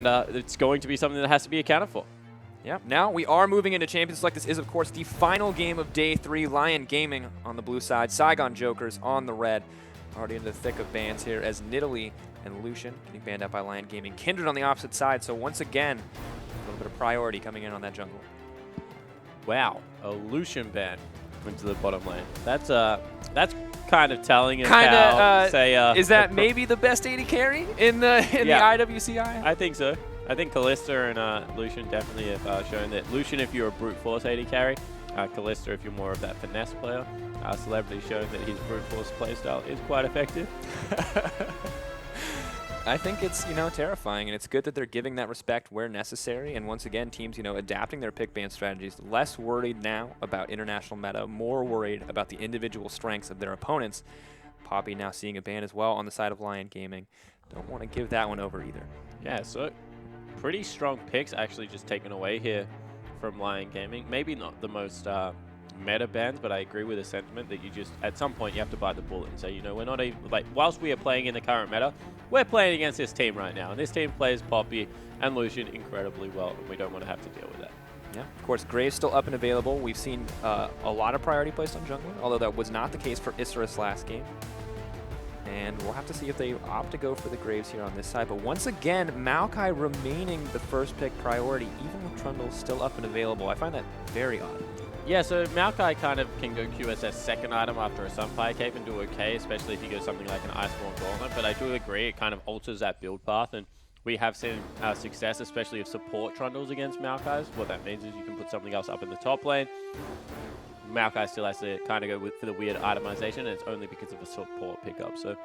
it's going to be something that has to be accounted for. Yeah, now we are moving into Champions Select. This is, of course, the final game of Day 3. Lyon Gaming on the blue side, Saigon Jokers on the red. Already in the thick of bans here as Nidalee and Lucian getting banned out by Lyon Gaming. Kindred on the opposite side, so once again, a little bit of priority coming in on that jungle. Wow, a Lucian ban into the bottom lane. That's kind of telling us is that maybe the best AD carry in the IWCI? I think so. I think Kalista and Lucian definitely have shown that. Lucian, if you're a brute force AD carry, Kalista, if you're more of that finesse player, Celebrity showing that his brute force playstyle is quite effective. I think it's, terrifying, and it's good that they're giving that respect where necessary. And once again, teams, adapting their pick ban strategies, less worried now about international meta, more worried about the individual strengths of their opponents. Poppy now seeing a ban as well on the side of Lyon Gaming. Don't want to give that one over either. Yeah, so pretty strong picks actually just taken away here from Lyon Gaming. Maybe not the most meta bans, but I agree with the sentiment that you just, at some point, you have to bite the bullet and say, we're not even, whilst we are playing in the current meta, we're playing against this team right now. And this team plays Poppy and Lucian incredibly well, and we don't want to have to deal with that. Yeah, of course, Graves still up and available. We've seen a lot of priority placed on jungler, although that was not the case for Isserus last game. And we'll have to see if they opt to go for the Graves here on this side. But once again, Maokai remaining the first pick priority, even with Trundle still up and available. I find that very odd. Yeah, so Maokai kind of can go QSS second item after a Sunfire Cape and do okay, especially if you go something like an Iceborne Gauntlet. But I do agree, it kind of alters that build path. And we have seen success, especially of support Trundles against Maokais. What that means is you can put something else up in the top lane. Maokai still has to kind of go for the weird itemization, and it's only because of a support pickup. So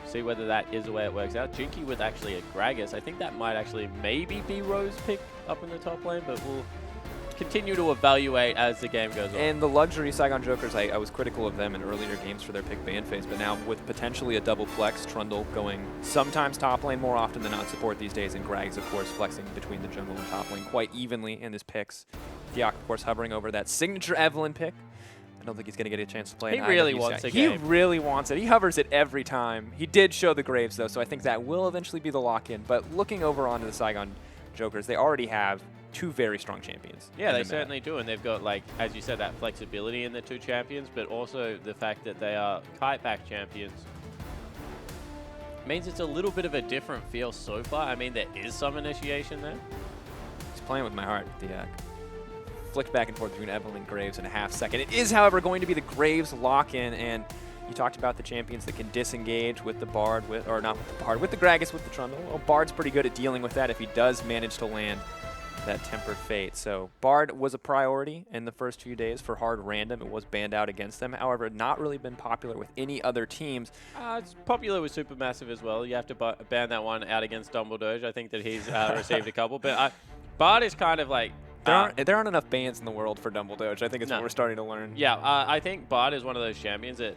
see whether that is the way it works out. Jinky with actually a Gragas. I think that might actually maybe be Rose pick up in the top lane, but we'll continue to evaluate as the game goes on. And the luxury Saigon Jokers, I was critical of them in earlier games for their pick ban phase, but now with potentially a double flex, Trundle going sometimes top lane more often than not support these days, and Grags, of course, flexing between the jungle and top lane quite evenly in his picks. Diak, of course, hovering over that signature Evelyn pick. I don't think he's going to get a chance to play He really wants it. He really wants it. He hovers it every time. He did show the Graves, though, so I think that will eventually be the lock-in. But looking over onto the Saigon Jokers, they already have two very strong champions. Yeah, they certainly do, and they've got, as you said, that flexibility in the two champions, but also the fact that they are kite-back champions means it's a little bit of a different feel so far. I mean, there is some initiation there. He's playing with my heart, Diak. Flicked back and forth between Evelyn and Graves in a half second. It is, however, going to be the Graves lock-in, and you talked about the champions that can disengage with the Bard, or not with the Bard, with the Gragas, with the Trundle. Well, Bard's pretty good at dealing with that if he does manage to land that Tempered Fate. So Bard was a priority in the first few days for hard random. It was banned out against them. However, not really been popular with any other teams. It's popular with Supermassive as well. You have to ban that one out against Dumbledore. I think that he's received a couple. But Bard is kind of like... There aren't enough bans in the world for Dumbledore. I think it's what we're starting to learn. Yeah, I think Bard is one of those champions that,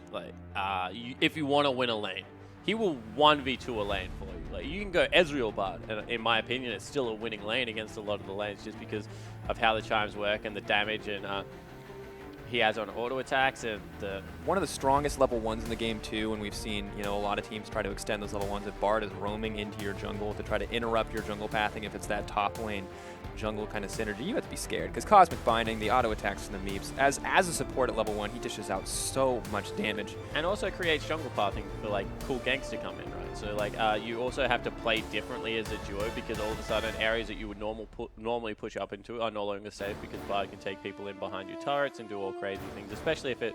if you want to win a lane, he will 1v2 a lane for you. You can go Ezreal Bard, and in my opinion, it's still a winning lane against a lot of the lanes just because of how the chimes work and the damage and he has on auto attacks and one of the strongest level 1s in the game too, and we've seen a lot of teams try to extend those level 1s. If Bard is roaming into your jungle to try to interrupt your jungle pathing, if it's that top lane jungle kind of synergy, you have to be scared because Cosmic Binding, the auto attacks from the Meeps, as a support at level 1, he dishes out so much damage. And also creates jungle pathing for cool ganks to come in, right? So you also have to play differently as a duo because all of a sudden areas that you would normally push up into are no longer safe because Bard can take people in behind your turrets and do all crazy things, especially if it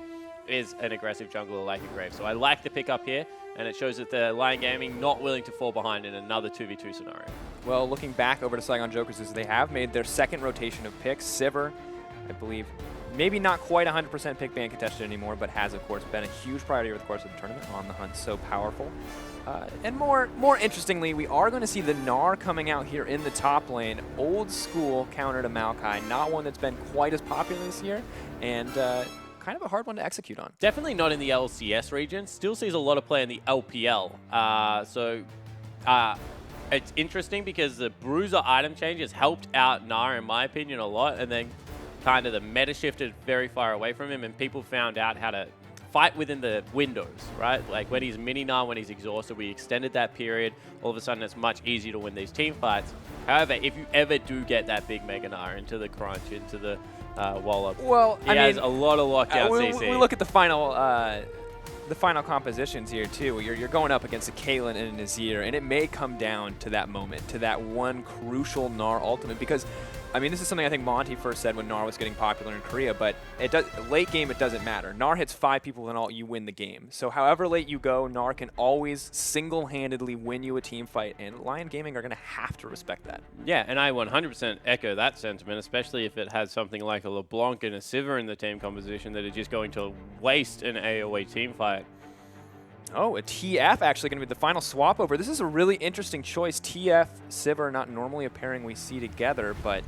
is an aggressive jungler like a Grave. So I like the pick up here, and it shows that the Lyon Gaming not willing to fall behind in another 2v2 scenario. Well, looking back over to Saigon Jokers, is they have made their second rotation of picks. Sivir, I believe, maybe not quite 100% pick ban contested anymore, but has, of course, been a huge priority over the course of the tournament. On the hunt, so powerful. And more interestingly, we are going to see the Gnar coming out here in the top lane. Old school counter to Maokai, not one that's been quite as popular this year, and kind of a hard one to execute on. Definitely not in the LCS region. Still sees a lot of play in the LPL. It's interesting because the Bruiser item change has helped out Gnar, in my opinion, a lot, and then kind of the meta shifted very far away from him, and people found out how to fight within the windows, right? Like when he's mini-nar, when he's exhausted, we extended that period. All of a sudden, it's much easier to win these team fights. However, if you ever do get that big Mega-Nar into the crunch, into the wallop, well, he has a lot of lockdown CC. We look at the final compositions here too. You're going up against a Caitlyn and a Azir, and it may come down to that moment, to that one crucial Gnar ultimate, because I mean, this is something I think Monty first said when Gnar was getting popular in Korea, but late game, it doesn't matter. Gnar hits 5 people and all, you win the game. So however late you go, Gnar can always single-handedly win you a team fight, and Lyon Gaming are going to have to respect that. Yeah, and I 100% echo that sentiment, especially if it has something like a LeBlanc and a Sivir in the team composition that are just going to waste an AOE team fight. Oh, a TF actually going to be the final swap over. This is a really interesting choice. TF, Sivir, not normally a pairing we see together, but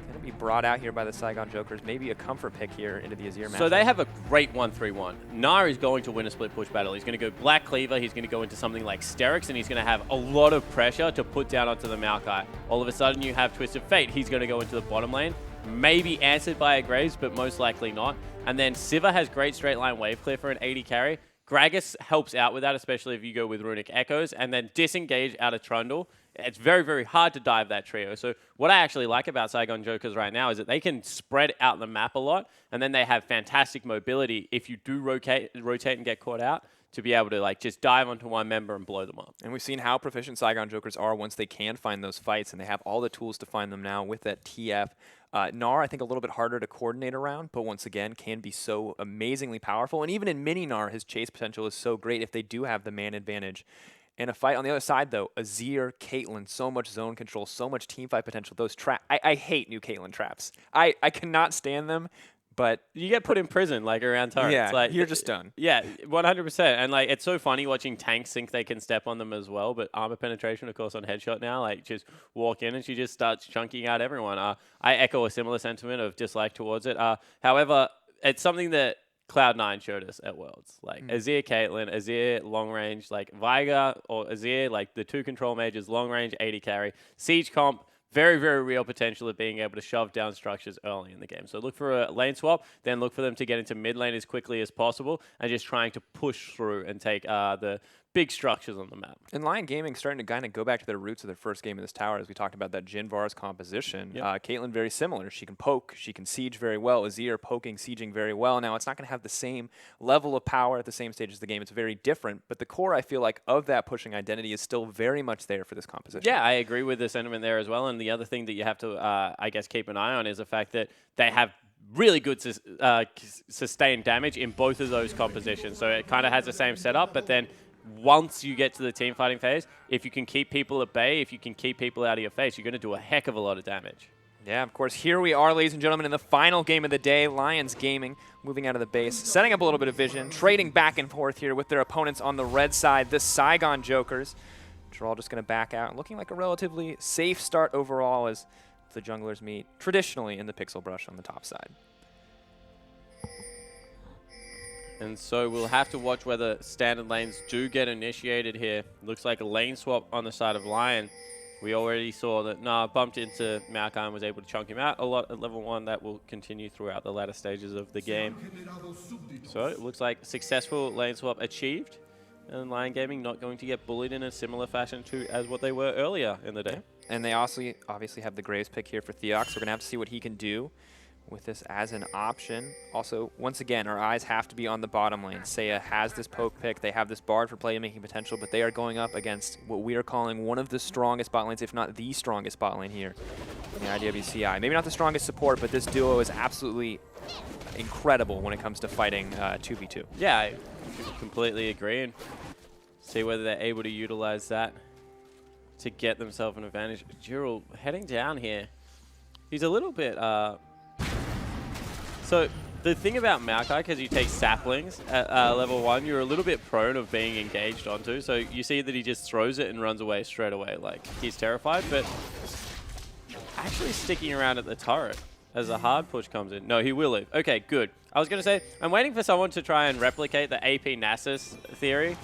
going to be brought out here by the Saigon Jokers. Maybe a comfort pick here into the Azir match. So they have a great 1-3-1. Gnar is going to win a split push battle. He's going to go Black Cleaver. He's going to go into something like Sterix, and he's going to have a lot of pressure to put down onto the Maokai. All of a sudden, you have Twisted Fate. He's going to go into the bottom lane. Maybe answered by a Graves, but most likely not. And then Sivir has great straight line wave clear for an 80 carry. Gragas helps out with that, especially if you go with Runic Echoes, and then disengage out of Trundle. It's very, very hard to dive that trio. So what I actually like about Saigon Jokers right now is that they can spread out the map a lot, and then they have fantastic mobility if you do rotate and get caught out, to be able to like just dive onto one member and blow them up. And we've seen how proficient Saigon Jokers are once they can find those fights, and they have all the tools to find them now with that TF. Gnar, I think a little bit harder to coordinate around, but once again, can be so amazingly powerful. And even in mini Gnar, his chase potential is so great if they do have the man advantage. And a fight on the other side, though, Azir, Caitlyn, so much zone control, so much team fight potential. Those traps, I hate new Caitlyn traps. I cannot stand them. But you get put in prison, like, around turrets. Yeah, like, you're just done. Yeah, 100%. And, like, it's so funny watching tanks think they can step on them as well. But armor penetration, of course, on headshot now, like, just walk in and she just starts chunking out everyone. I echo a similar sentiment of dislike towards it. However, it's something that Cloud9 showed us at Worlds. Like, Azir, Caitlyn, Azir, long range, like, Veigar or Azir, like, the 2 control mages, long range, 80 carry. Siege comp, very, very real potential of being able to shove down structures early in the game. So look for a lane swap, then look for them to get into mid lane as quickly as possible, and just trying to push through and take the big structures on the map. And Lyon Gaming starting to kind of go back to their roots of their first game in this tower, as we talked about that Jhin Varus composition. Yep. Caitlyn very similar. She can poke, she can siege very well. Azir poking, sieging very well. Now, it's not going to have the same level of power at the same stage as the game. It's very different, but the core, I feel like, of that pushing identity is still very much there for this composition. Yeah, I agree with the sentiment there as well. And the other thing that you have to, I guess, keep an eye on is the fact that they have really good sustained damage in both of those compositions. So it kind of has the same setup, but then once you get to the team fighting phase, if you can keep people at bay, if you can keep people out of your face, you're going to do a heck of a lot of damage. Yeah, of course, here we are, ladies and gentlemen, in the final game of the day. Lions Gaming moving out of the base, setting up a little bit of vision, trading back and forth here with their opponents on the red side, the Saigon Jokers, which are all just going to back out, looking like a relatively safe start overall as the junglers meet traditionally in the pixel brush on the top side. And so we'll have to watch whether standard lanes do get initiated here. Looks like a lane swap on the side of Lyon. We already saw that bumped into Maokai and was able to chunk him out a lot at level 1. That will continue throughout the latter stages of the game. So it looks like successful lane swap achieved. And Lyon Gaming not going to get bullied in a similar fashion to as what they were earlier in the day. And they also obviously have the Graves pick here for Theox. We're going to have to see what he can do with this as an option. Also, once again, our eyes have to be on the bottom lane. Seiya has this poke pick. They have this Bard for playmaking potential, but they are going up against what we are calling one of the strongest bot lanes, if not the strongest bot lane here in the IWCI. Maybe not the strongest support, but this duo is absolutely incredible when it comes to fighting 2v2. Yeah, I completely agree. And see whether they're able to utilize that to get themselves an advantage. Jurel heading down here. He's a little bit... So the thing about Maokai, because you take saplings at level 1, you're a little bit prone of being engaged onto. So you see that he just throws it and runs away straight away. Like, he's terrified, but actually sticking around at the turret as a hard push comes in. No, he will leave. Okay, good. I was going to say, I'm waiting for someone to try and replicate the AP Nasus theory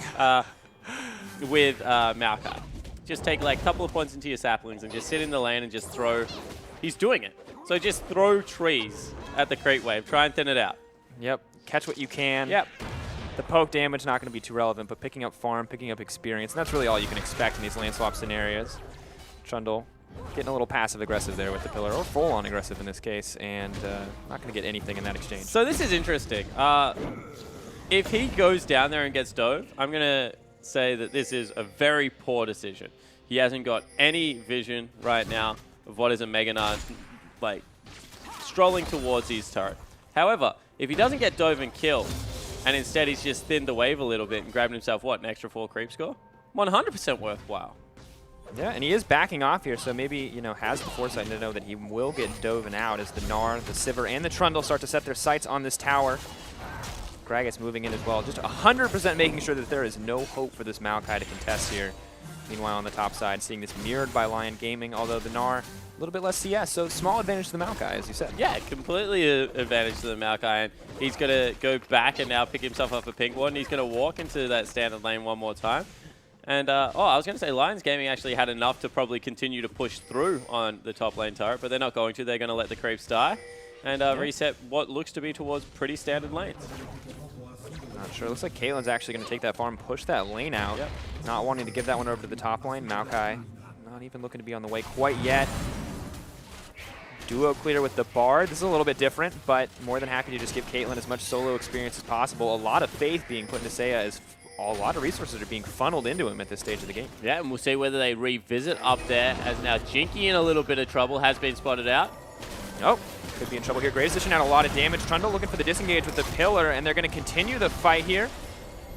with Maokai. Just take like a couple of points into your saplings and just sit in the lane and just throw. He's doing it. So just throw trees at the creep wave. Try and thin it out. Yep. catch what you can. Yep. The poke damage not going to be too relevant, but picking up farm, picking up experience, and that's really all you can expect in these lane swap scenarios. Trundle getting a little passive-aggressive there with the pillar, or full-on aggressive in this case, and not going to get anything in that exchange. So this is interesting. If he goes down there and gets dove, I'm going to say that this is a very poor decision. He hasn't got any vision right now of what is a Mega Knight, like, strolling towards his turret. However, if he doesn't get dove and kill, and instead he's just thinned the wave a little bit and grabbed himself, what, an extra 4 creep score? 100% worthwhile. Yeah, and he is backing off here, so maybe, you know, has the foresight to know that he will get doven out as the Gnar, the Sivir, and the Trundle start to set their sights on this tower. Gragas moving in as well, just 100% making sure that there is no hope for this Maokai to contest here. Meanwhile, on the top side, seeing this mirrored by Lyon Gaming, although the Gnar, a little bit less CS, so small advantage to the Maokai, as you said. Yeah, completely advantage to the Maokai, and he's going to go back and now pick himself up a pink one. He's going to walk into that standard lane one more time. And, I was going to say Lions Gaming actually had enough to probably continue to push through on the top lane turret, but they're not going to. They're going to let the creeps die and reset what looks to be towards pretty standard lanes. Not sure. Looks like Caitlyn's actually going to take that farm, push that lane out. Yep. Not wanting to give that one over to the top lane. Maokai not even looking to be on the way quite yet. Duo clear with the Bard. This is a little bit different, but more than happy to just give Caitlyn as much solo experience as possible. A lot of faith being put into Seiya as a lot of resources are being funneled into him at this stage of the game. Yeah, and we'll see whether they revisit up there, as now Jinky in a little bit of trouble has been spotted out. Oh, could be in trouble here. Graves dishing out a lot of damage. Trundle looking for the disengage with the pillar, and they're going to continue the fight here.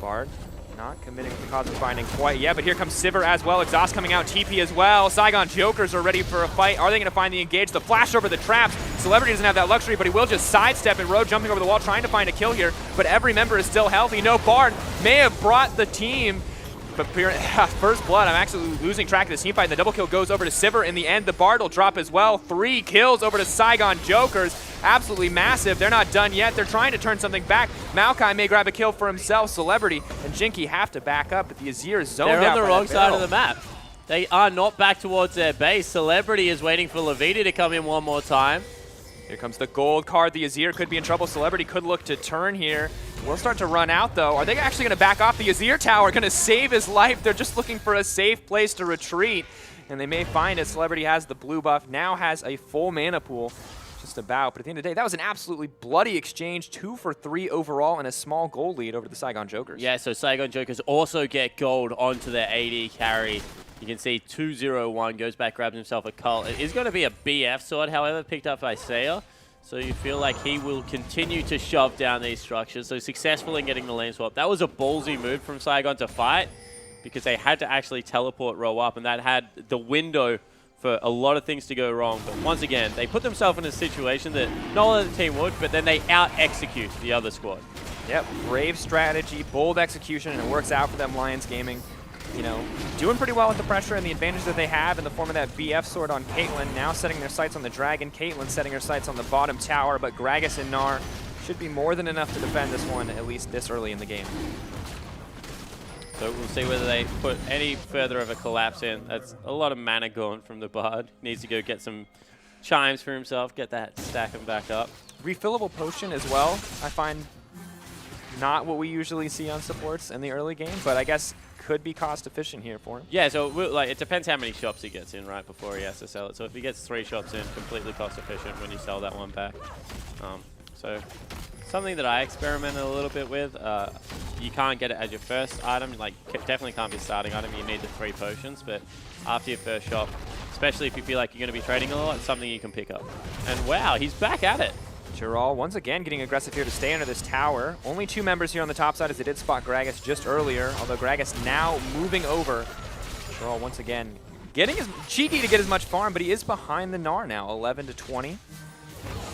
Bard not committing with the cosmic binding quite yet, but here comes Sivir as well. Exhaust coming out, TP as well. Saigon Jokers are ready for a fight. Are they going to find the engage? The flash over the traps. Celebrity doesn't have that luxury, but he will just sidestep and road jumping over the wall, trying to find a kill here. But every member is still healthy. No, Bard may have brought the team, but first blood, I'm actually losing track of this team fight. The double kill goes over to Sivir. In the end, the Bard will drop as well. 3 kills over to Saigon Jokers. Absolutely massive. They're not done yet. They're trying to turn something back. Maokai may grab a kill for himself. Celebrity and Jinky have to back up, but the Azir is zoned out. They're on the wrong side of the map. They are not back towards their base. Celebrity is waiting for Leviti to come in one more time. Here comes the gold card. The Azir could be in trouble. Celebrity could look to turn here. We'll start to run out, though. Are they actually going to back off? The Azir tower going to save his life. They're just looking for a safe place to retreat, and they may find it. Celebrity has the blue buff, now has a full mana pool. Just about, but at the end of the day, that was an absolutely bloody exchange. 2 for 3 overall and a small gold lead over the Saigon Jokers. Yeah, so Saigon Jokers also get gold onto their AD carry. You can see 2-0-1 goes back, grabs himself a cult. It is going to be a BF sword, however, picked up by Seiya. So you feel like he will continue to shove down these structures. So successful in getting the lane swap. That was a ballsy move from Saigon to fight, because they had to actually teleport row up, and that had the window for a lot of things to go wrong. But once again, they put themselves in a situation that no other team would, but then they out-execute the other squad. Yep, brave strategy, bold execution, and it works out for them. Lions Gaming, you know, doing pretty well with the pressure and the advantage that they have in the form of that BF sword on Caitlyn. Now setting their sights on the Dragon. Caitlyn setting her sights on the bottom tower, but Gragas and Gnar should be more than enough to defend this one, at least this early in the game. So we'll see whether they put any further of a collapse in. That's a lot of mana gone from the Bard. Needs to go get some chimes for himself, get that stack and back up. Refillable potion as well, I find not what we usually see on supports in the early game, but I guess could be cost efficient here for him. Yeah, so like it depends how many shops he gets in right before he has to sell it. So if he gets 3 shops in, completely cost efficient when you sell that one back. So something that I experimented a little bit with. You can't get it as your first item. Like, definitely can't be a starting item. You need the 3 potions, but after your first shop, especially if you feel like you're going to be trading a lot, it's something you can pick up. And wow, he's back at it. Chiral once again getting aggressive here to stay under this tower. Only 2 members here on the top side, as they did spot Gragas just earlier, although Gragas now moving over. Chiral once again getting his cheeky to get as much farm, but he is behind the Gnar now, 11-20.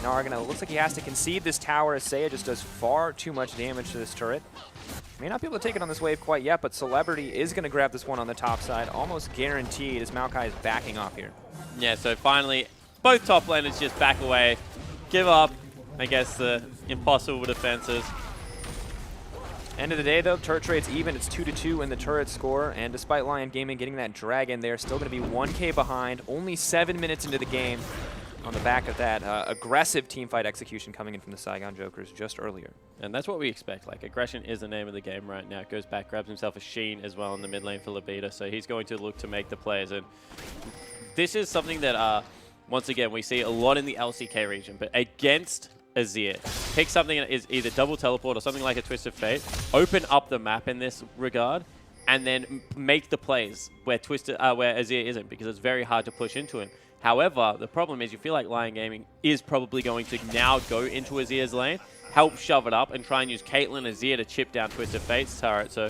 Gnar looks like he has to concede this tower, as Seiya just does far too much damage to this turret. May not be able to take it on this wave quite yet, but Celebrity is going to grab this one on the top side, almost guaranteed, as Maokai is backing off here. Yeah, so finally, both top laners just back away, give up, I guess, the impossible defenses. End of the day, though, turret trade's even. It's 2-2 in the turret score, and despite Lyon Gaming getting that dragon, they're still going to be 1K behind, only 7 minutes into the game. on the back of that aggressive teamfight execution coming in from the Saigon Jokers just earlier. And that's what we expect. Like, aggression is the name of the game right now. Goes back, grabs himself a Sheen as well in the mid lane for Labita, so he's going to look to make the plays. And this is something that, once again, we see a lot in the LCK region, but against Azir, pick something that is either double teleport or something like a Twist of Fate, open up the map in this regard, and then make the plays where Azir isn't, because it's very hard to push into him. However, the problem is you feel like Lyon Gaming is probably going to now go into Azir's lane, help shove it up, and try and use Caitlyn and Azir to chip down Twisted Fate's turret. So,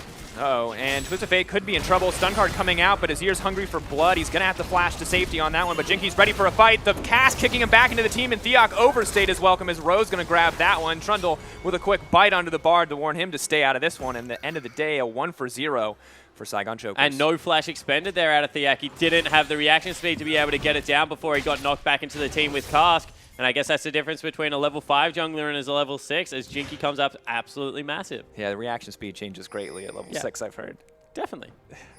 and Twisted Fate could be in trouble. Stun card coming out, but Azir's hungry for blood. He's going to have to flash to safety on that one, but Jinky's ready for a fight. The cast kicking him back into the team, and Theok overstayed his welcome as Ro's going to grab that one. Trundle with a quick bite onto the Bard to warn him to stay out of this one, and at the end of the day, a 1-for-0 for Saigon Jokers. And no flash expended there out of Theok. He didn't have the reaction speed to be able to get it down before he got knocked back into the team with Cask. And I guess that's the difference between a level 5 jungler and a level 6, as Jinky comes up absolutely massive. Yeah, the reaction speed changes greatly at level 6, I've heard. Definitely.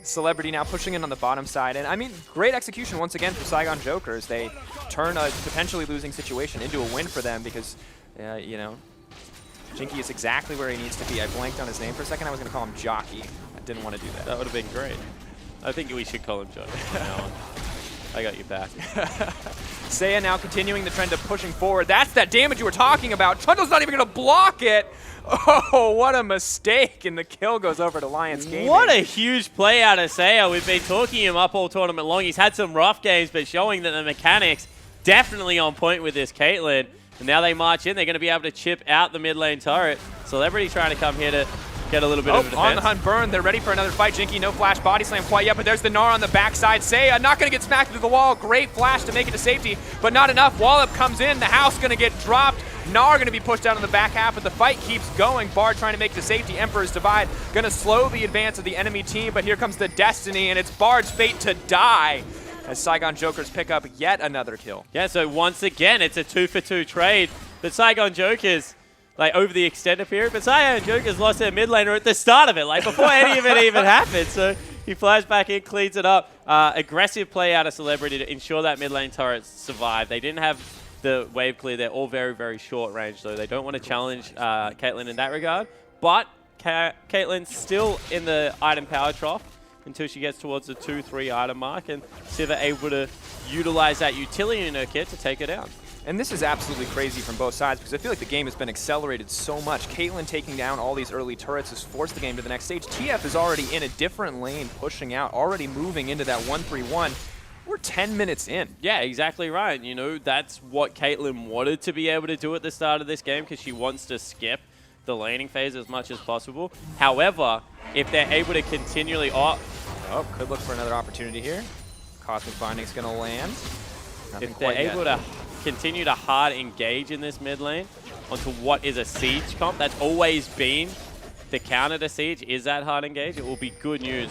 Celebrity now pushing in on the bottom side. And I mean, great execution once again for Saigon Jokers. They turn a potentially losing situation into a win for them because, you know, Jinky is exactly where he needs to be. I blanked on his name for a second. I was going to call him Jockey. I didn't want to do that. That would have been great. I think we should call him Jockey from now on. I got you back. Seiya now continuing the trend of pushing forward. That's that damage you were talking about. Trundle's not even going to block it. Oh, what a mistake. And the kill goes over to Lions Gaming. What a huge play out of Seiya. We've been talking him up all tournament long. He's had some rough games, but showing that the mechanics definitely on point with this Caitlyn. And now they march in. They're going to be able to chip out the mid lane turret. Celebrity trying to come here to get a little bit of a defense. On the hunt burn. They're ready for another fight. Jinky, no flash body slam quite yet, but there's the Gnar on the backside. Seiya not going to get smacked into the wall. Great flash to make it to safety, but not enough. Wallop comes in. The house going to get dropped. Gnar going to be pushed out on the back half, but the fight keeps going. Bard trying to make it to safety. Emperor's Divide going to slow the advance of the enemy team, but here comes the Destiny, and it's Bard's fate to die as Saigon Jokers pick up yet another kill. Yeah, so once again, it's a 2-for-2 trade. But Saigon Jokers, like, over the extended period, but Saigon Jokers lost their mid laner at the start of it, like, before any of it even happened. So he flies back in, cleans it up. Aggressive play out of Celebrity to ensure that mid lane turret survived. They didn't have the wave clear. They're all very, very short range, so they don't want to challenge Caitlyn in that regard. But Caitlyn's still in the item power trough until she gets towards the 2-3 item mark, and Siva able to utilize that utility in her kit to take her down. And this is absolutely crazy from both sides because I feel like the game has been accelerated so much. Caitlyn taking down all these early turrets has forced the game to the next stage. TF is already in a different lane, pushing out, already moving into that 1-3-1. We're 10 minutes in. Yeah, exactly right. You know, that's what Caitlyn wanted to be able to do at the start of this game because she wants to skip the laning phase as much as possible. However, if they're able to continually... Oh, could look for another opportunity here. Cosmic Binding's going to land. If they're able to continue to hard engage in this mid lane onto what is a siege comp, that's always been the counter to siege, is that hard engage. It will be good news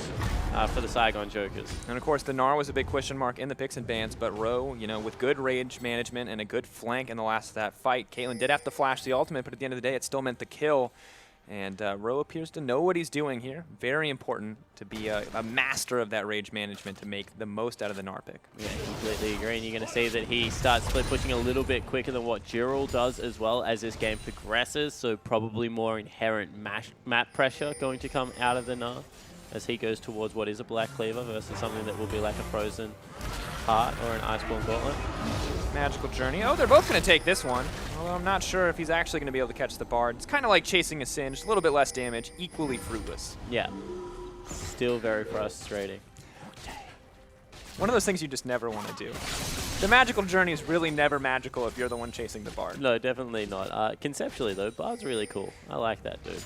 for the Saigon Jokers. And of course, the Gnar was a big question mark in the picks and bans, but Ro, you know, with good rage management and a good flank in the last of that fight, Caitlyn did have to flash the ultimate, but at the end of the day, it still meant the kill. And Ro appears to know what he's doing here. Very important to be a master of that rage management to make the most out of the Gnar pick. Yeah, completely agree. And you're going to see that he starts split pushing a little bit quicker than what Jirul does as well as this game progresses. So probably more inherent map pressure going to come out of the Gnar as he goes towards what is a Black Cleaver versus something that will be like a Frozen Heart or an Iceborne Gauntlet. Magical Journey. Oh, they're both going to take this one. Although I'm not sure if he's actually going to be able to catch the Bard. It's kind of like chasing a Singe, a little bit less damage, equally fruitless. Yeah. Still very frustrating. One of those things you just never want to do. The Magical Journey is really never magical if you're the one chasing the Bard. No, definitely not. Conceptually, though, Bard's really cool. I like that, dude.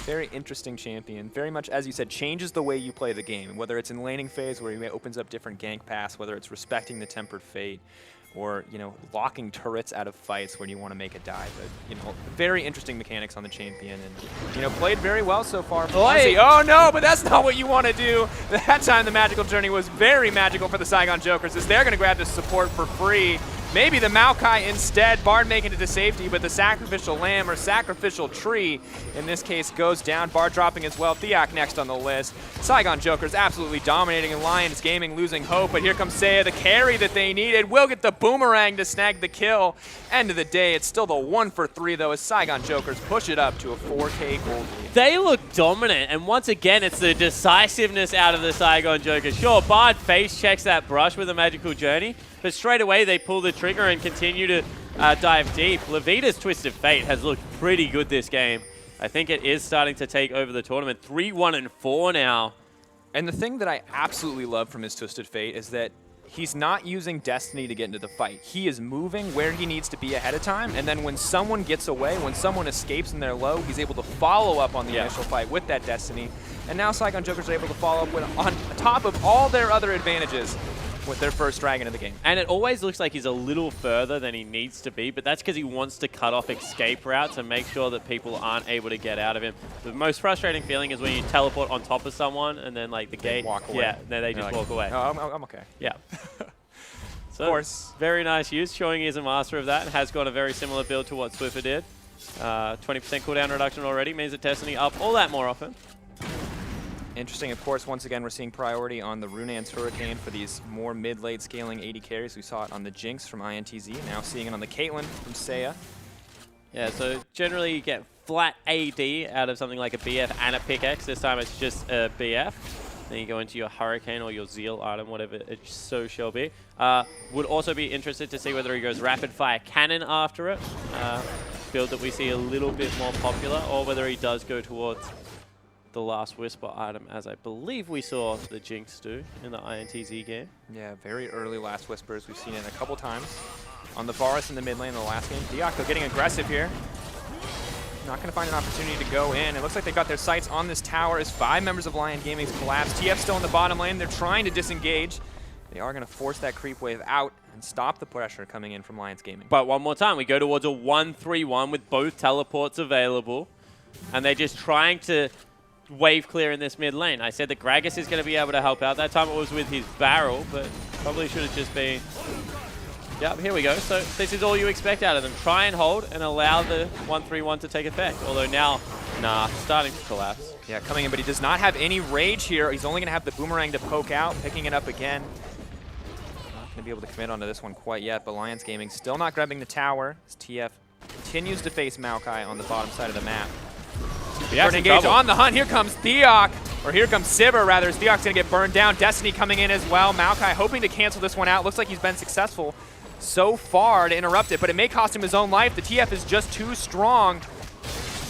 Very interesting champion. Very much, as you said, changes the way you play the game. Whether it's in laning phase where he opens up different gank paths, whether it's respecting the Tempered Fate, or, you know, locking turrets out of fights when you want to make a dive. But, you know, very interesting mechanics on the champion, and, you know, played very well so far. Oh no, but that's not what you want to do. That time the Magical Journey was very magical for the Saigon Jokers, as they're going to grab this support for free. Maybe the Maokai instead. Bard making it to safety, but the sacrificial lamb or sacrificial tree in this case goes down. Bard dropping as well. Theak next on the list. Saigon Joker's absolutely dominating, and Lions Gaming losing hope. But here comes Seiya, the carry that they needed. Will get the boomerang to snag the kill. End of the day, it's still the 1 for 3 though, as Saigon Jokers push it up to a 4K gold lead. They look dominant, and once again, it's the decisiveness out of the Saigon Jokers. Sure, Bard face checks that brush with a magical journey, but straight away they pull the trigger and continue to dive deep. Levita's Twisted Fate has looked pretty good this game. I think it is starting to take over the tournament. 3-1-4 now. And the thing that I absolutely love from his Twisted Fate is that he's not using Destiny to get into the fight. He is moving where he needs to be ahead of time, and then when someone gets away, when someone escapes and they're low, he's able to follow up on the initial fight with that Destiny. And now Saigon Jokers are able to follow up with, on top of all their other advantages, with their first dragon of the game. And it always looks like he's a little further than he needs to be, but that's because he wants to cut off escape routes and make sure that people aren't able to get out of him. The most frustrating feeling is when you teleport on top of someone and then like the gate, walk away. Yeah, then they just walk away. Oh, I'm okay. Yeah. So, of course. Very nice use, showing he's a master of that and has got a very similar build to what Swiffer did. 20% cooldown reduction already means that Destiny up all that more often. Interesting, of course, once again, we're seeing priority on the Runaan's Hurricane for these more mid-late scaling 80 carries. We saw it on the Jinx from INTZ, now seeing it on the Caitlyn from Seiya. Yeah, so generally you get flat AD out of something like a BF and a pickaxe. This time it's just a BF. Then you go into your Hurricane or your Zeal item, whatever it so shall be. Would also be interested to see whether he goes Rapid Fire Cannon after it. Build that we see a little bit more popular, or whether he does go towards the Last Whisper item, as I believe we saw the Jinx do in the INTZ game. Yeah, very early Last Whispers. We've seen it a couple times. On the Varus in the mid lane in the last game. Diaco getting aggressive here. Not going to find an opportunity to go in. It looks like they got their sights on this tower as 5 members of Lion Gaming's collapsed. TF still in the bottom lane. They're trying to disengage. They are going to force that creep wave out and stop the pressure coming in from Lions Gaming. But one more time, we go towards a 1-3-1 with both teleports available. And they're just trying to wave clear in this mid lane. I said that Gragas is going to be able to help out. That time it was with his barrel, but probably should have just been... Yep, here we go. So this is all you expect out of them. Try and hold and allow the 1-3-1 to take effect. Although now, nah, starting to collapse. Yeah, coming in, but he does not have any rage here. He's only going to have the boomerang to poke out, picking it up again. Not going to be able to commit onto this one quite yet, but Lions Gaming still not grabbing the tower as TF continues to face Maokai on the bottom side of the map. Burn engage on the hunt. Here comes Theok, or here comes Sivir rather, as Theok's going to get burned down. Destiny coming in as well. Maokai hoping to cancel this one out. Looks like he's been successful so far to interrupt it, but it may cost him his own life. The TF is just too strong.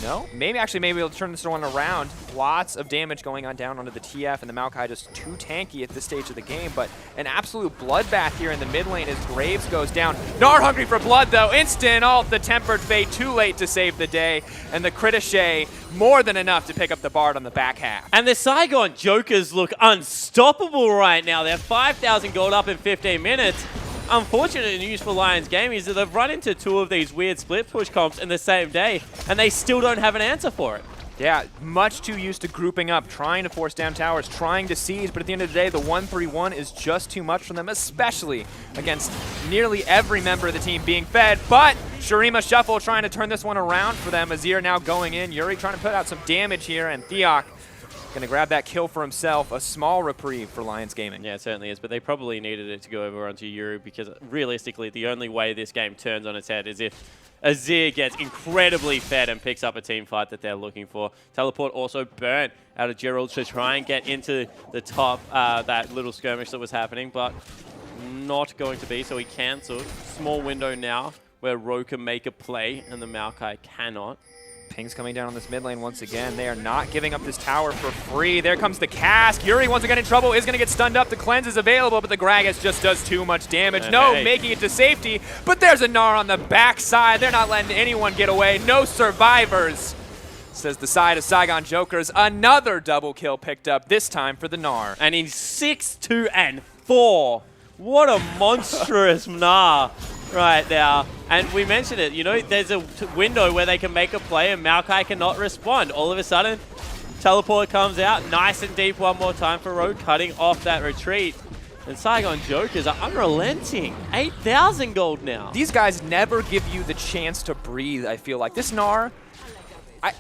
No, maybe we'll turn this one around. Lots of damage going on down onto the TF, and the Maokai just too tanky at this stage of the game, but an absolute bloodbath here in the mid lane as Graves goes down. Gnar hungry for blood though. Instant ult, the Tempered Fate too late to save the day, and the Critiche more than enough to pick up the Bard on the back half. And the Saigon Jokers look unstoppable right now. They're 5,000 gold up in 15 minutes. Unfortunate news for Lions Gaming is that they've run into 2 of these weird split push comps in the same day, and they still don't have an answer for it. Yeah, much too used to grouping up, trying to force down towers, trying to siege, but at the end of the day, the 1-3-1 is just too much for them, especially against nearly every member of the team being fed. But Shurima Shuffle trying to turn this one around for them. Azir now going in. Yuri trying to put out some damage here, and Theok going to grab that kill for himself. A small reprieve for Lions Gaming. Yeah, it certainly is, but they probably needed it to go over onto Yuri because realistically, the only way this game turns on its head is if Azir gets incredibly fed and picks up a team fight that they're looking for. Teleport also burnt out of Gerald to try and get into the top, that little skirmish that was happening, but not going to be, so he cancelled. Small window now where Ro can make a play and the Maokai cannot. Ping's coming down on this mid lane once again. They are not giving up this tower for free. There comes the cask. Yuri once again in trouble, is going to get stunned up. The cleanse is available, but the Gragas just does too much damage. No, making it to safety, but there's a Gnar on the backside. They're not letting anyone get away. No survivors, says the side of Saigon Jokers. Another double kill picked up, this time for the Gnar. And in 6-2-4. What a monstrous Gnar right now. And we mentioned it, you know, there's a window where they can make a play and Maokai cannot respond. All of a sudden, teleport comes out, nice and deep one more time for Rogue, cutting off that retreat. And Saigon Jokers are unrelenting. 8,000 gold now. These guys never give you the chance to breathe, I feel like. This Gnar,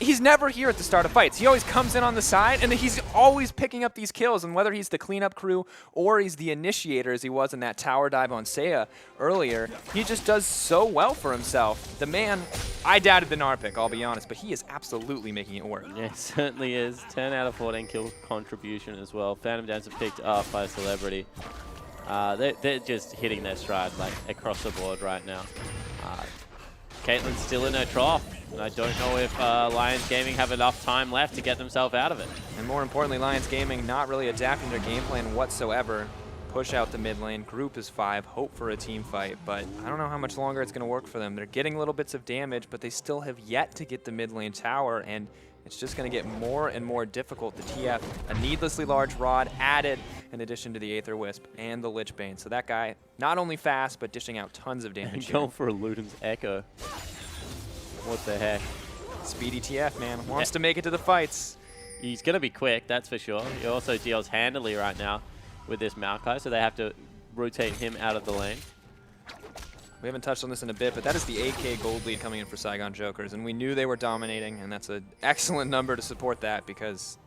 he's never here at the start of fights. He always comes in on the side, and he's always picking up these kills. And whether he's the cleanup crew or he's the initiator, as he was in that tower dive on Seiya earlier, he just does so well for himself. The man, I doubted the Gnar pick, I'll be honest, but he is absolutely making it work. Yeah, it certainly is. 10 out of 14 kill contribution as well. Phantom Dancer picked up by Celebrity. They're just hitting their stride like across the board right now. Caitlyn's still in her trough, and I don't know if Lions Gaming have enough time left to get themselves out of it. And more importantly, Lions Gaming not really adapting their game plan whatsoever. Push out the mid lane, group is 5, hope for a team fight, but I don't know how much longer it's going to work for them. They're getting little bits of damage, but they still have yet to get the mid lane tower, and it's just going to get more and more difficult. The TF, a needlessly large rod added in addition to the Aether Wisp and the Lich Bane. So that guy, not only fast, but dishing out tons of damage here. Going for a Luden's Echo. What the heck? Speedy TF, man. Wants to make it to the fights. He's going to be quick, that's for sure. He also deals handily right now with this Maokai, so they have to rotate him out of the lane. We haven't touched on this in a bit, but that is the 8K gold lead coming in for Saigon Jokers, and we knew they were dominating, and that's an excellent number to support that because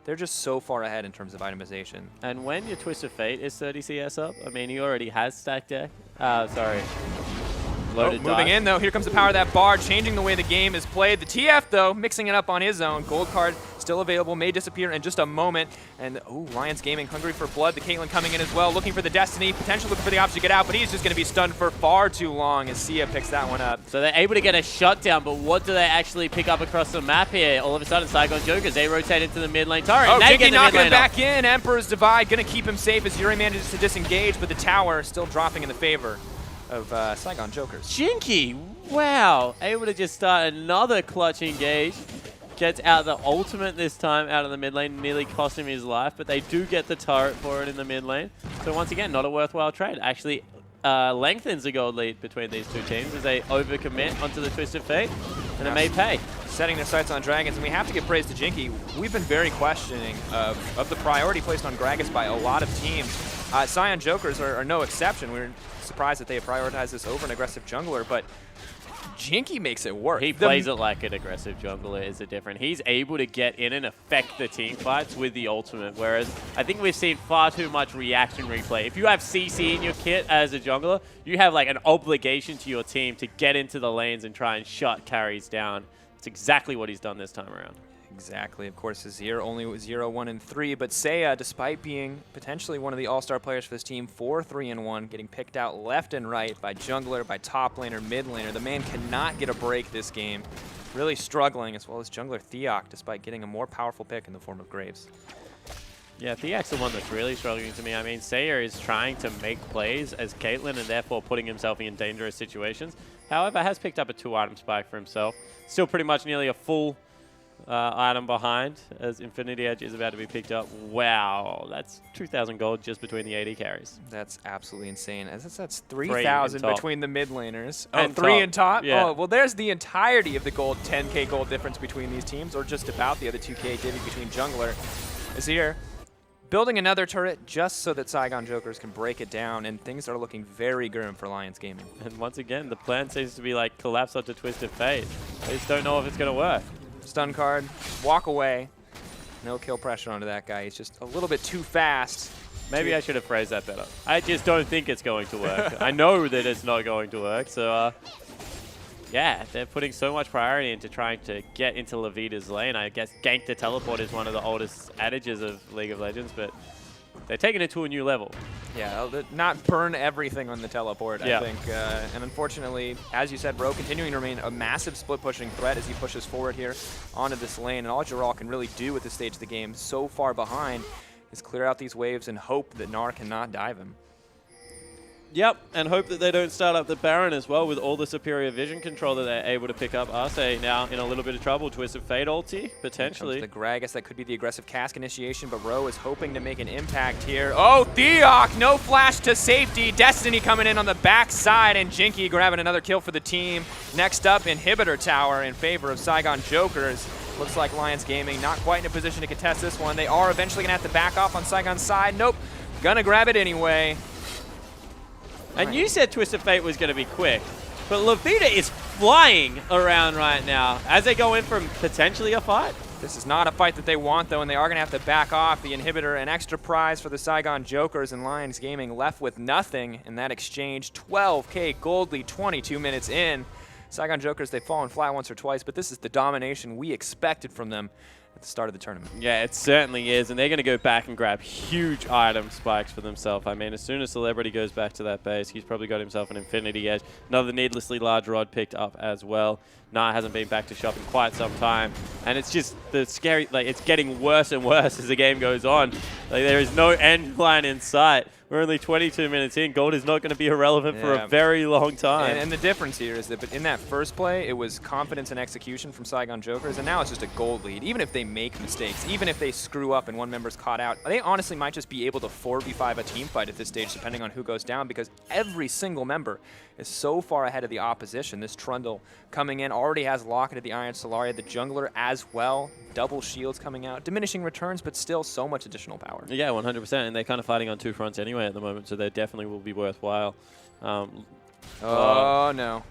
they're just so far ahead in terms of itemization. And when your Twist of Fate is 30 CS up, I mean, he already has stacked deck. Sorry. Loaded moving in, though. Here comes the power of that Bard, changing the way the game is played. The TF, though, mixing it up on his own. Gold card still available, may disappear in just a moment. And, ooh, Lions Gaming hungry for blood. The Caitlyn coming in as well, looking for the Destiny, potentially looking for the option to get out, but he's just going to be stunned for far too long as Sia picks that one up. So they're able to get a shutdown, but what do they actually pick up across the map here? All of a sudden, Saigon Jokers, they rotate into the mid lane turret. Oh, Jinky knocking it back in. Emperor's Divide going to keep him safe as Yuri manages to disengage, but the tower still dropping in the favor of Saigon Jokers. Jinky, wow, able to just start another clutch engage. Gets out the ultimate this time out of the mid lane, nearly cost him his life, but they do get the turret for it in the mid lane. So once again, not a worthwhile trade. Actually lengthens the gold lead between these two teams as they overcommit onto the Twisted Fate, and it may pay. Setting their sights on Dragons, and we have to give praise to Jinky. We've been very questioning of the priority placed on Gragas by a lot of teams. Saigon Jokers are no exception. We're surprised that they prioritize this over an aggressive jungler, but Jinky makes it work. He plays it like an aggressive jungler is a different. He's able to get in and affect the team fights with the ultimate, whereas I think we've seen far too much reaction replay. If you have CC in your kit as a jungler, you have like an obligation to your team to get into the lanes and try and shut carries down. It's exactly what he's done this time around. Exactly. Of course, Azir only 0, 1, and 3, but Seiya, despite being potentially one of the all-star players for this team, 4, 3, and 1, getting picked out left and right by jungler, by top laner, mid laner. The man cannot get a break this game. Really struggling, as well as jungler Theok, despite getting a more powerful pick in the form of Graves. Yeah, Theok's the one that's really struggling to me. I mean, Seiya is trying to make plays as Caitlyn and therefore putting himself in dangerous situations. However, has picked up a 2-item spike for himself. Still pretty much nearly a full item behind as Infinity Edge is about to be picked up. Wow, that's 2,000 gold just between the AD carries. That's absolutely insane. That's 3,000 between the mid laners. Oh, and 3 in top? Yeah. Oh, well, there's the entirety of the gold, 10K gold difference between these teams, or just about the other 2K divvy between jungler. Azir building another turret just so that Saigon Jokers can break it down, and things are looking very grim for Lions Gaming. And once again, the plan seems to be like collapse onto Twisted Fate. They just don't know if it's going to work. Stun card, walk away. No kill pressure onto that guy. He's just a little bit too fast. Maybe I should have phrased that better. I just don't think it's going to work. I know that it's not going to work, so yeah, they're putting so much priority into trying to get into Levita's lane. I guess gank the teleport is one of the oldest adages of League of Legends, but they're taking it to a new level. Yeah, not burn everything on the teleport, yeah. I think. And unfortunately, as you said, Ro continuing to remain a massive split-pushing threat as he pushes forward here onto this lane. And all Jarrell can really do at this stage of the game, so far behind, is clear out these waves and hope that Gnar cannot dive him. Yep, and hope that they don't start up the Baron as well with all the superior vision control that they're able to pick up. Arce now in a little bit of trouble. Twisted Fate ulti, potentially. The Gragas, that could be the aggressive cask initiation, but Ro is hoping to make an impact here. Oh, Theok, no flash to safety. Destiny coming in on the backside, and Jinky grabbing another kill for the team. Next up, Inhibitor Tower in favor of Saigon Jokers. Looks like Lions Gaming not quite in a position to contest this one. They are eventually going to have to back off on Saigon's side. Nope. gonna grab it anyway. And you said Twisted Fate was going to be quick, but LoVODs is flying around right now as they go in from potentially a fight. This is not a fight that they want, though, and they are going to have to back off. The inhibitor, an extra prize for the Saigon Jokers, and Lions Gaming left with nothing in that exchange. 12K gold lead, 22 minutes in. Saigon Jokers, they've fallen flat once or twice, but this is the domination we expected from them at the start of the tournament. Yeah, it certainly is, and they're going to go back and grab huge item spikes for themselves. I mean, as soon as Celebrity goes back to that base, he's probably got himself an Infinity Edge. Another needlessly large rod picked up as well. Nah hasn't been back to shop in quite some time, and it's just the scary, like, it's getting worse and worse as the game goes on. Like, there is no end line in sight. We're only 22 minutes in. Gold is not going to be irrelevant for a very long time. And the difference here is that in that first play, it was confidence and execution from Saigon Jokers, and now it's just a gold lead. Even if they make mistakes, even if they screw up and one member's caught out, they honestly might just be able to 4v5 a team fight at this stage, depending on who goes down, because every single member is so far ahead of the opposition. This Trundle coming in already has Locket at the Iron Solaria, the jungler as well. Double shields coming out, diminishing returns, but still so much additional power. Yeah, 100%, and they're kind of fighting on two fronts anyway at the moment, so they definitely will be worthwhile. Oh, no.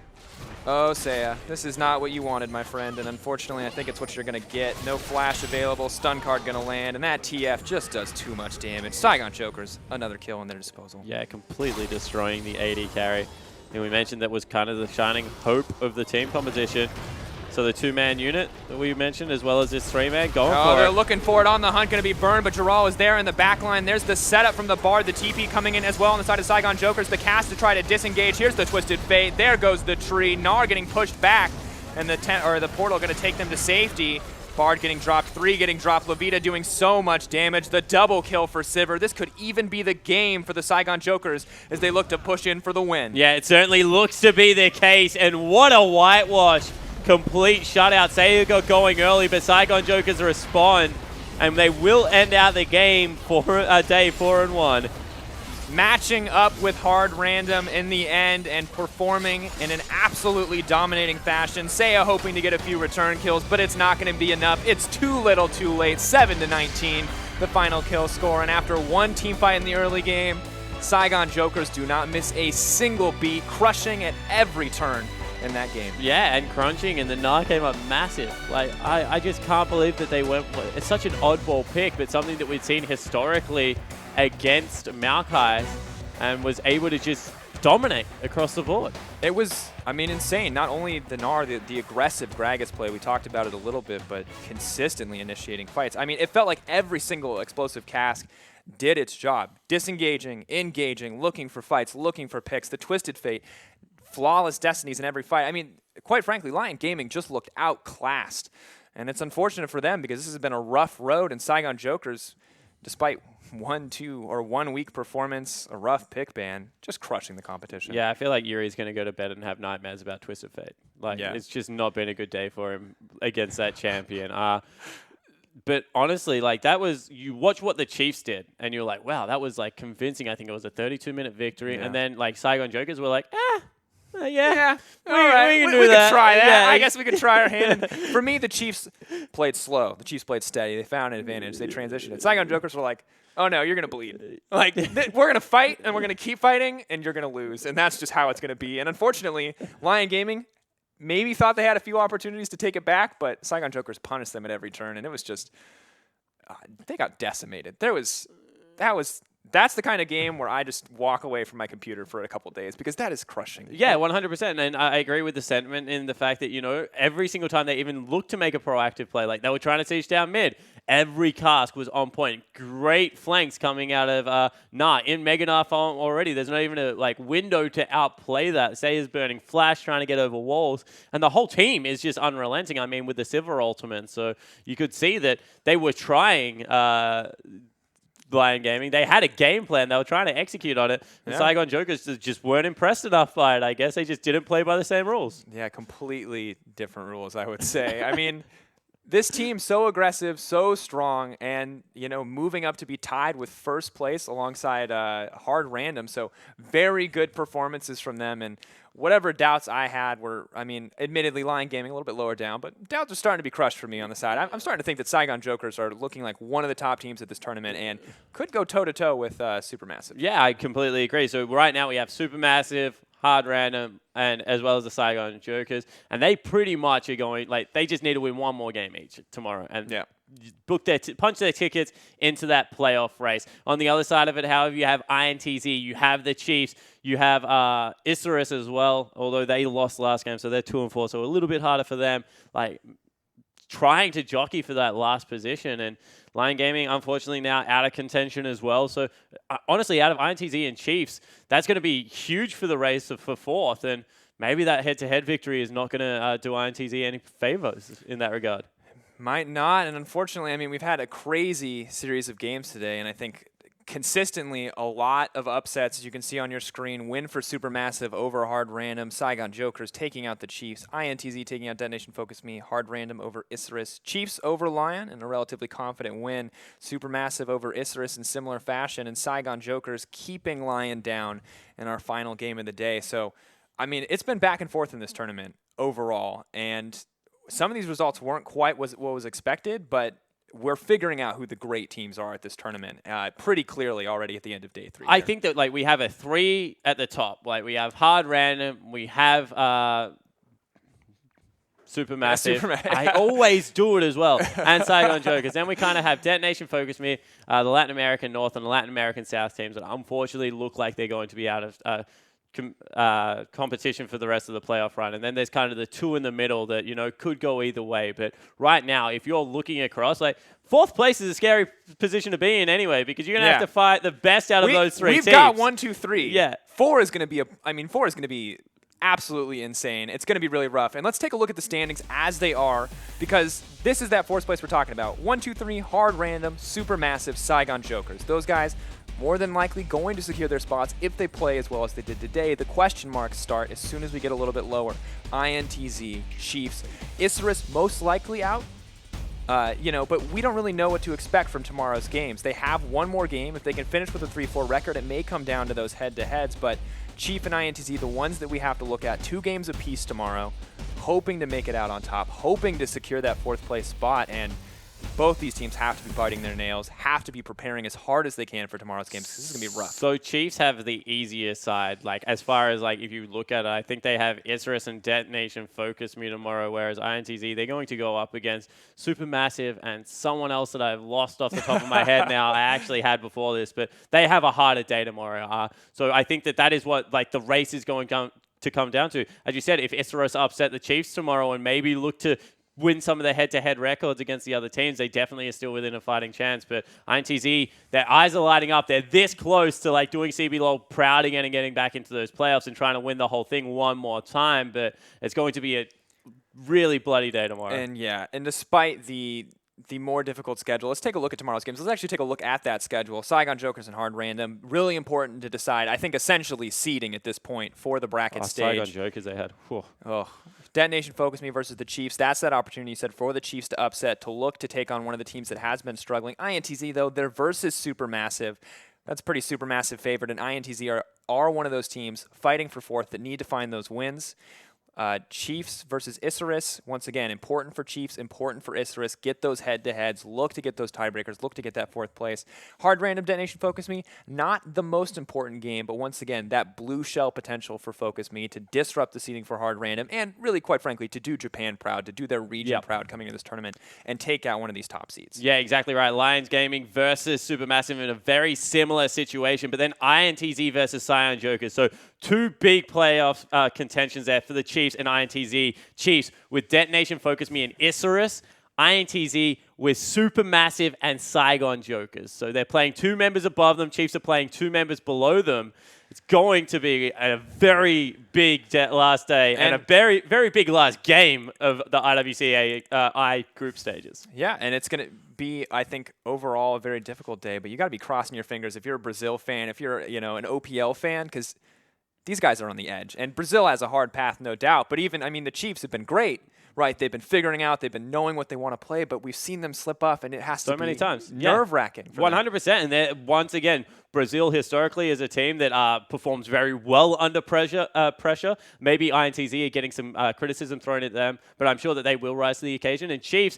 Oh, Seiya, this is not what you wanted, my friend, and unfortunately, I think it's what you're going to get. No flash available, stun card going to land, and that TF just does too much damage. Saigon Jokers, another kill in their disposal. Yeah, completely destroying the AD carry. And we mentioned that was kind of the shining hope of the team composition. So the two-man unit that we mentioned, as well as this three-man, going for it. They're looking for it on the hunt, going to be burned, but Jaral is there in the back line. There's the setup from the Bard, the TP coming in as well on the side of Saigon Jokers. The cast to try to disengage. Here's the Twisted Fate. There goes the tree. Gnar getting pushed back, and the portal going to take them to safety. Bard getting dropped, 3 getting dropped. LoVODs doing so much damage. The double kill for Sivir. This could even be the game for the Saigon Jokers as they look to push in for the win. Yeah, it certainly looks to be the case, and what a whitewash. Complete shutout. Saigon going early, but Saigon Jokers respond, and they will end out the game for day 4-1. Matching up with Hard Random in the end and performing in an absolutely dominating fashion. Seiya hoping to get a few return kills, but it's not going to be enough. It's too little too late. 7-19, the final kill score. And after one team fight in the early game, Saigon Jokers do not miss a single beat, crushing at every turn in that game. Yeah, and crunching, and the Gnar came up massive. Like, I just can't believe that they went. It's such an oddball pick, but something that we've seen historically against Maokai, and was able to just dominate across the board. It was, I mean, insane. Not only the Gnar, the aggressive Gragas play, we talked about it a little bit, but consistently initiating fights. I mean, it felt like every single explosive cask did its job. Disengaging, engaging, looking for fights, looking for picks, the Twisted Fate, flawless destinies in every fight. I mean, quite frankly, Lion Gaming just looked outclassed. And it's unfortunate for them because this has been a rough road, and Saigon Jokers, despite 1 week performance, a rough pick ban, just crushing the competition. Yeah, I feel like Yuri's going to go to bed and have nightmares about Twisted Fate. Like, it's just not been a good day for him against that champion. But honestly, like, that was, you watch what the Chiefs did, and you're like, wow, that was, like, convincing. I think it was a 32-minute victory. And then, like, Saigon Jokers were like, yeah, all right, we can try that. Yeah. I guess we could try our hand. For me, the Chiefs played slow. The Chiefs played steady. They found an advantage. They transitioned it. Saigon Jokers were like, oh no, you're going to bleed. Like, we're going to fight, and we're going to keep fighting, and you're going to lose. And that's just how it's going to be. And unfortunately, Lion Gaming maybe thought they had a few opportunities to take it back, but Saigon Jokers punished them at every turn, and it was just, they got decimated. That's the kind of game where I just walk away from my computer for a couple days, because that is crushing. Yeah, 100%. And I agree with the sentiment in the fact that, you know, every single time they even looked to make a proactive play, like they were trying to siege down mid, every cask was on point. Great flanks coming out of Gnar. In Mega Gnar farm already, there's not even a window to outplay that. Seiya's burning flash, trying to get over walls, and the whole team is just unrelenting. I mean, with the Sivir ultimate. So you could see that they were trying Lion Gaming. They had a game plan. They were trying to execute on it. And Saigon Jokers just weren't impressed enough by it, I guess. They just didn't play by the same rules. Yeah, completely different rules, I would say. I mean, This team so aggressive, so strong, and moving up to be tied with first place alongside Hard Random. So very good performances from them. And whatever doubts I had were, admittedly, Lyon Gaming a little bit lower down, but doubts are starting to be crushed for me on the side. I'm starting to think that Saigon Jokers are looking like one of the top teams at this tournament and could go toe-to-toe with Supermassive. Yeah, I completely agree. So right now we have Supermassive, Hard Random, and as well as the Saigon Jokers, and they pretty much are going, they just need to win one more game each tomorrow and book punch their tickets into that playoff race. On the other side of it, however, you have INTZ, you have the Chiefs, you have Isurus as well, although they lost last game, so they're 2-4, so a little bit harder for them, trying to jockey for that last position. And Lyon Gaming, unfortunately, now out of contention as well. So, honestly, out of INTZ and Chiefs, that's going to be huge for the race for fourth. And maybe that head-to-head victory is not going to do INTZ any favors in that regard. Might not. And unfortunately, we've had a crazy series of games today. And I think consistently a lot of upsets, as you can see on your screen. Win for Supermassive over Hard Random. Saigon Jokers taking out the Chiefs. INTZ taking out Detonation Focus Me. Hard Random over Isurus. Chiefs over Lyon in a relatively confident win. Supermassive over Isurus in similar fashion. And Saigon Jokers keeping Lyon down in our final game of the day. So, it's been back and forth in this tournament overall. And some of these results weren't quite what was expected, but we're figuring out who the great teams are at this tournament pretty clearly already at the end of day 3. I think that we have a 3 at the top. We have Hard Random, we have Supermassive. I always do it as well. And Saigon Jokers. Then we kind of have Detonation Focus Me, the Latin American North and the Latin American South teams that unfortunately look like they're going to be out of competition for the rest of the playoff run. And then there's kind of the 2 in the middle that, could go either way. But right now, if you're looking across, fourth place is a scary position to be in anyway, because you're going to have to fight the best out of those 3 teams. We've got 1, 2, 3. Yeah. 4 is going to be absolutely insane. It's going to be really rough. And let's take a look at the standings as they are, because this is that 4th place we're talking about. 1, 2, 3, Hard Random, Supermassive, Saigon Jokers. Those guys more than likely going to secure their spots if they play as well as they did today. The question marks start as soon as we get a little bit lower. INTZ, Chiefs, Isurus most likely out. But we don't really know what to expect from tomorrow's games. They have one more game. If they can finish with a 3-4 record, it may come down to those head-to-heads. But Chief and INTZ, the ones that we have to look at, 2 games apiece tomorrow, hoping to make it out on top, hoping to secure that 4th place spot. And both these teams have to be biting their nails, have to be preparing as hard as they can for tomorrow's games. This is going to be rough. So Chiefs have the easier side. As far as if you look at it, I think they have Isurus and Detonation Focus Me tomorrow, whereas INTZ, they're going to go up against Supermassive and someone else that I've lost off the top of my head now. I actually had before this, but they have a harder day tomorrow. So I think that is what the race is going to come down to. As you said, if Isurus upset the Chiefs tomorrow and maybe look to win some of their head-to-head records against the other teams, they definitely are still within a fighting chance. But INTZ, their eyes are lighting up. They're this close to doing CBLOL proud again and getting back into those playoffs and trying to win the whole thing one more time. But it's going to be a really bloody day tomorrow. And despite the more difficult schedule, let's take a look at tomorrow's games. Let's actually take a look at that schedule. Saigon Jokers and Hard Random, really important to decide. I think essentially seeding at this point for the bracket stage. Saigon Jokers they had. Whew. Oh. Detonation Focus Me versus the Chiefs. That's that opportunity you said for the Chiefs to upset, to look to take on one of the teams that has been struggling. INTZ, though, they're versus Supermassive. That's pretty Supermassive favored, and INTZ are one of those teams fighting for 4th that need to find those wins. Chiefs versus Isurus. Once again, important for Chiefs, important for Isurus. Get those head-to-heads. Look to get those tiebreakers. Look to get that 4th place. Hard Random, Detonation Focus Me. Not the most important game, but once again, that blue shell potential for Focus Me to disrupt the seeding for Hard Random and really, quite frankly, to do Japan proud, to do their region proud coming to this tournament and take out one of these top seeds. Yeah, exactly right. Lions Gaming versus Supermassive in a very similar situation, but then INTZ versus Saigon Jokers. So 2 big playoff contentions there for the Chiefs and INTZ. Chiefs with Detonation Focus Me and Isurus. INTZ with Supermassive and Saigon Jokers. So they're playing 2 members above them. Chiefs are playing 2 members below them. It's going to be a very big last day and a very, very big last game of the IWCI group stages. Yeah, and it's going to be, I think, overall a very difficult day, but you got to be crossing your fingers if you're a Brazil fan, if you're, an OPL fan, because these guys are on the edge. And Brazil has a hard path, no doubt. But even, the Chiefs have been great. right? They've been figuring out, they've been knowing what they want to play, but we've seen them slip up, and it has to be many times. nerve-wracking. 100%. And once again, Brazil historically is a team that performs very well under pressure. Maybe INTZ are getting some criticism thrown at them, but I'm sure that they will rise to the occasion. And Chiefs,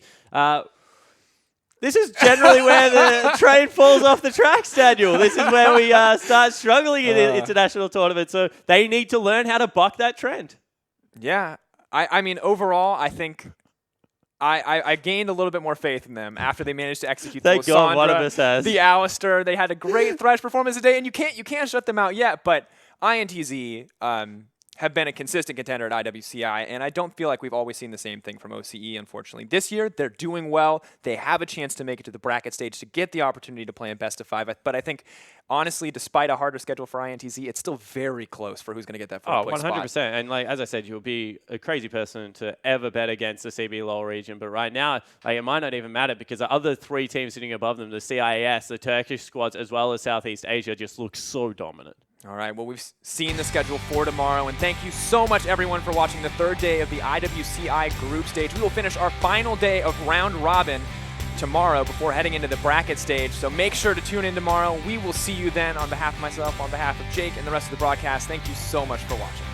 this is generally where the train falls off the tracks, Daniel. This is where we start struggling in international tournaments. So they need to learn how to buck that trend. Yeah. I mean, overall, I think I gained a little bit more faith in them after they managed to execute the Thank God one of us has. the Alistair. They had a great Thresh performance today, and you can't shut them out yet. But INTZ have been a consistent contender at IWCI, and I don't feel like we've always seen the same thing from OCE, unfortunately. This year, they're doing well. They have a chance to make it to the bracket stage to get the opportunity to play in best of 5. But I think, honestly, despite a harder schedule for INTZ, it's still very close for who's going to get that fourth place 100%. spot. And like as I said, you'll be a crazy person to ever bet against the CB LoL region. But right now, it might not even matter because the other 3 teams sitting above them, the CIS, the Turkish squads, as well as Southeast Asia, just look so dominant. All right, well, we've seen the schedule for tomorrow, and thank you so much, everyone, for watching the 3rd day of the IWCI group stage. We will finish our final day of round robin tomorrow before heading into the bracket stage, so make sure to tune in tomorrow. We will see you then. On behalf of myself, on behalf of Jake, and the rest of the broadcast, thank you so much for watching.